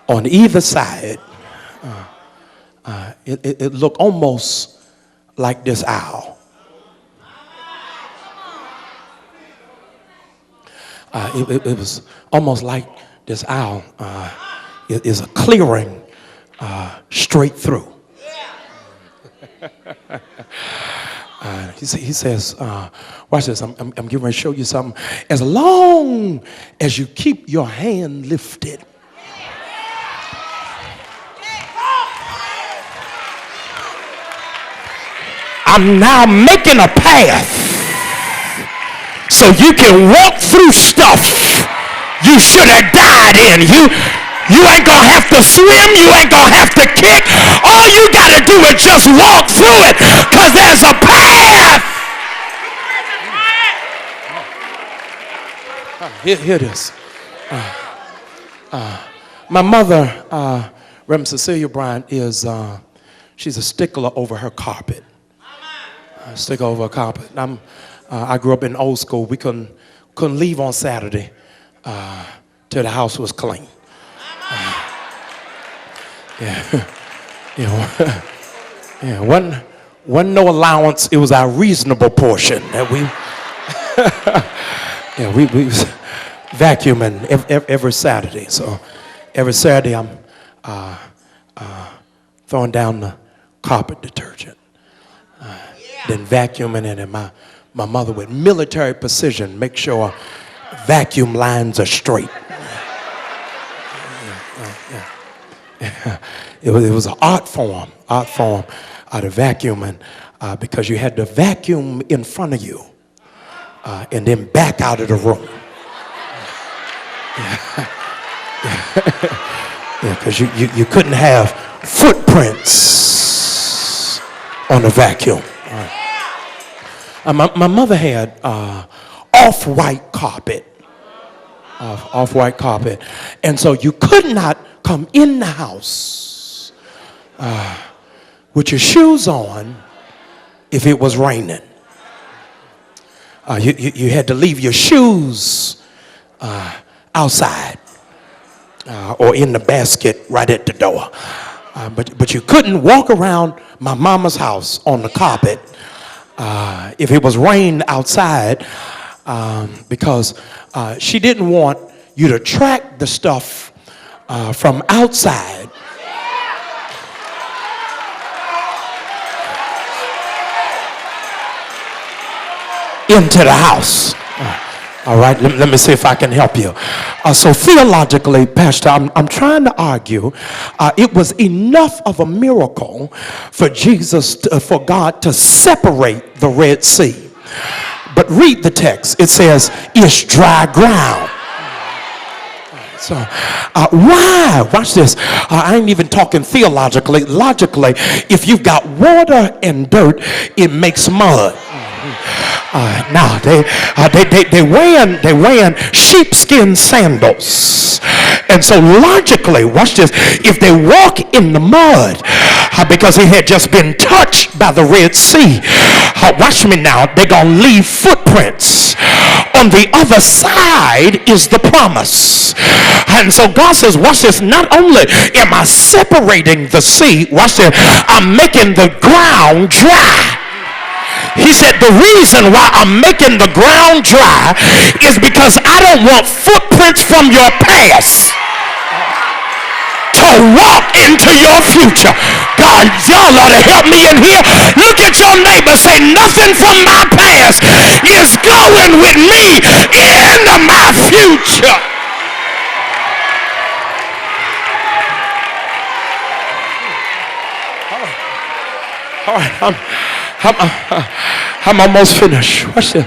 on either side. It looked almost like this owl. It was almost like this owl is a clearing straight through. He says, watch this, I'm getting ready to show you something. As long as you keep your hand lifted, I'm now making a path so you can walk through stuff you should have died in. You ain't gonna have to swim, you ain't gonna have to kick. All you gotta do is just walk through it, because there's a path. Here it is. My mother, Reverend Cecilia Bryant, is she's a stickler over her carpet. Stick over a carpet. I grew up in old school. We couldn't leave on Saturday till the house was clean. Wasn't no allowance. It was our reasonable portion that we we was vacuuming every Saturday. So every Saturday I'm throwing down the carpet detergent. Then vacuuming it, and my mother with military precision make sure vacuum lines are straight. It was an art form out of vacuuming, because you had to vacuum in front of you and then back out of the room. Because you couldn't have footprints on the vacuum. My mother had off-white carpet, and so you could not come in the house with your shoes on if it was raining. You had to leave your shoes outside or in the basket right at the door. But you couldn't walk around my mama's house on the carpet if it was rain outside, because she didn't want you to track the stuff from outside into the house. All right, let me see if I can help you. So theologically, Pastor, I'm trying to argue it was enough of a miracle for for God to separate the Red Sea. But read the text. It says, it's dry ground. So why? Watch this. I ain't even talking theologically. Logically, if you've got water and dirt, it makes mud. Now they wearing sheepskin sandals, and so logically, watch this. If they walk in the mud, because it had just been touched by the Red Sea, watch me now. They're gonna leave footprints. On the other side is the promise, and so God says, watch this. Not only am I separating the sea, watch this. I'm making the ground dry. He said the reason why I'm making the ground dry is because I don't want footprints from your past to walk into your future. God, y'all ought to help me in here. Look at your neighbor. Say, nothing from my past is going with me into my future. All right, I'm almost finished. Watch this.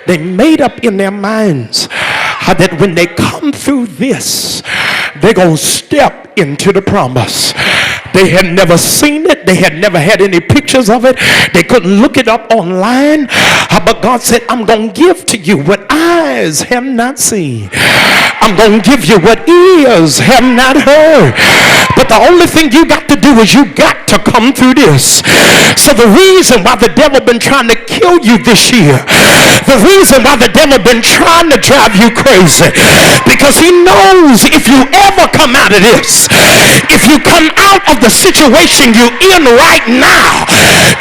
They made up in their minds that when they come through this, they're going to step into the promise. They had never seen it. They had never had any pictures of it. They couldn't look it up online. But God said, I'm going to give to you what eyes have not seen. I'm going to give you what ears have not heard. But the only thing you got to do is you got to come through this. So the reason why the devil been trying to kill you this year, the reason why the devil been trying to drive you crazy, because he knows if you ever come out of this, if you come out of the situation you're in right now,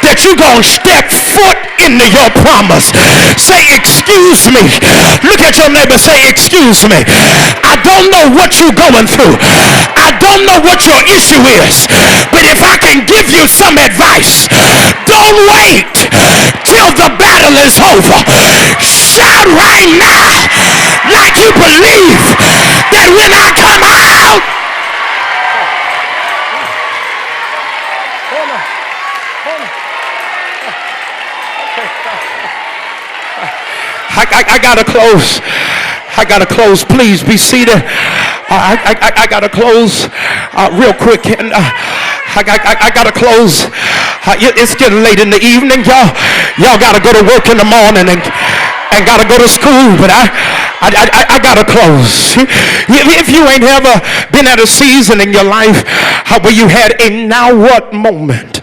that you're going to step foot into your promise. Say, excuse me. Look at your neighbor, say, excuse me. I don't know what you're going through. I don't know what your issue is. But if I can give you some advice, don't wait till the battle is over. Shout right now like you believe that when I come out, I gotta close. I gotta close. Please be seated. I gotta close real quick. And I gotta close. It's getting late in the evening. Y'all gotta go to work in the morning and gotta go to school. But I gotta close. If you ain't ever been at a season in your life where you had a now what moment,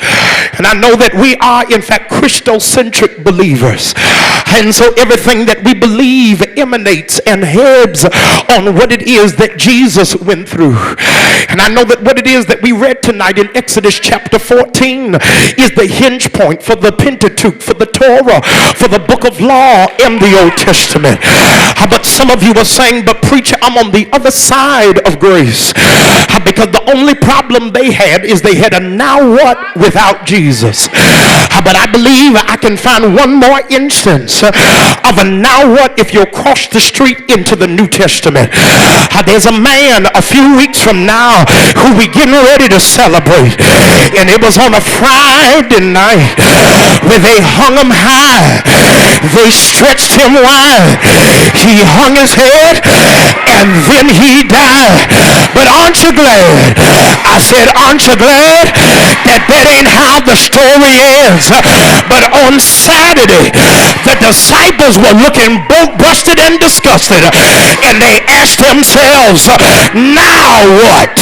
and I know that we are in fact Christocentric believers, and so everything that we believe emanates and heads on what it is that Jesus went through. And I know that what it is that we read tonight in Exodus chapter 14 is the hinge point for the Pentateuch, for the Torah, for the book of law in the Old Testament. But some of you are saying, but preacher, I'm on the other side of grace, because the only problem they had is they had a now what without Jesus. But I believe I can find one more instance of a now what if you cross the street into the New Testament. There's a man a few weeks from now who we getting ready to celebrate, and it was on a Friday night where they hung him high, they stretched him wide, he hung his head, and then he died. But aren't you glad? I said, aren't you glad that ain't how the story ends? But on Saturday, the disciples were looking both busted and disgusted, and they asked themselves, now what?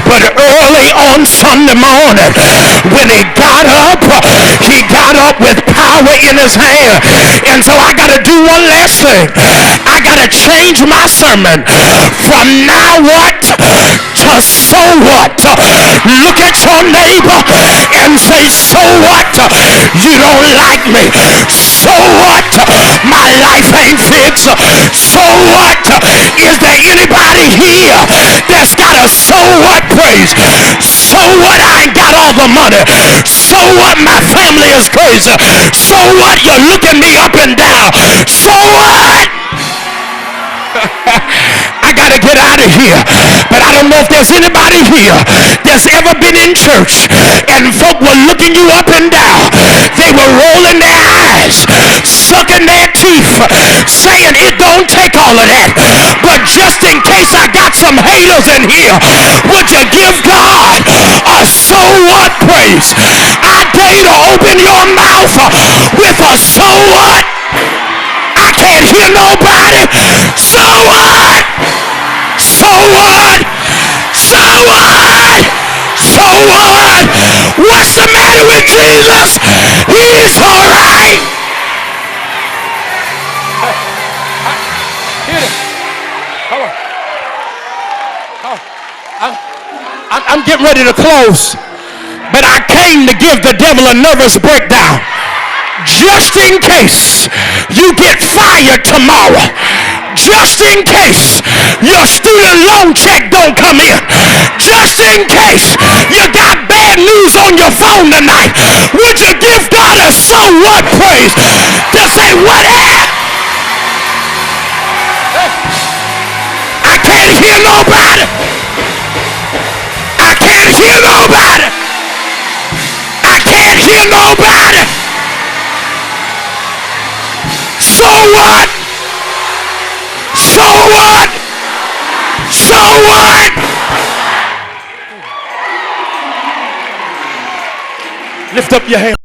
But early on Sunday morning, when he got up with power in his hand. And so I got to do one last thing. I got to change my sermon from now what to so what. Look at your neighbor and say, so what? You don't like me. So what? My life ain't fixed. So what? Is there anybody here that's got a so what praise? So what? I ain't got all the money. So what? My family is crazy. So what? You're looking me up and down. So what? I gotta get out of here. But I don't know if there's anybody here that's ever been in church and folk were looking you up and down. They were rolling their eyes, sucking their teeth, saying it don't take all of that. But just in case I got some haters in here, would you give God a so what praise? I dare you to open your mouth with a so what. I can't hear nobody. So what? So what? So what? So what? What's the matter with Jesus? He's all right. Hit it. Hold on. I'm getting ready to close, but I came to give the devil a nervous breakdown. Just in case you get fired tomorrow, just in case your student loan check don't come in, just in case you got bad news on your phone tonight, would you give God a so what praise to say whatever? I can't hear nobody. I can't hear nobody. I can't hear nobody. So what? So what? So what? Lift up your hand.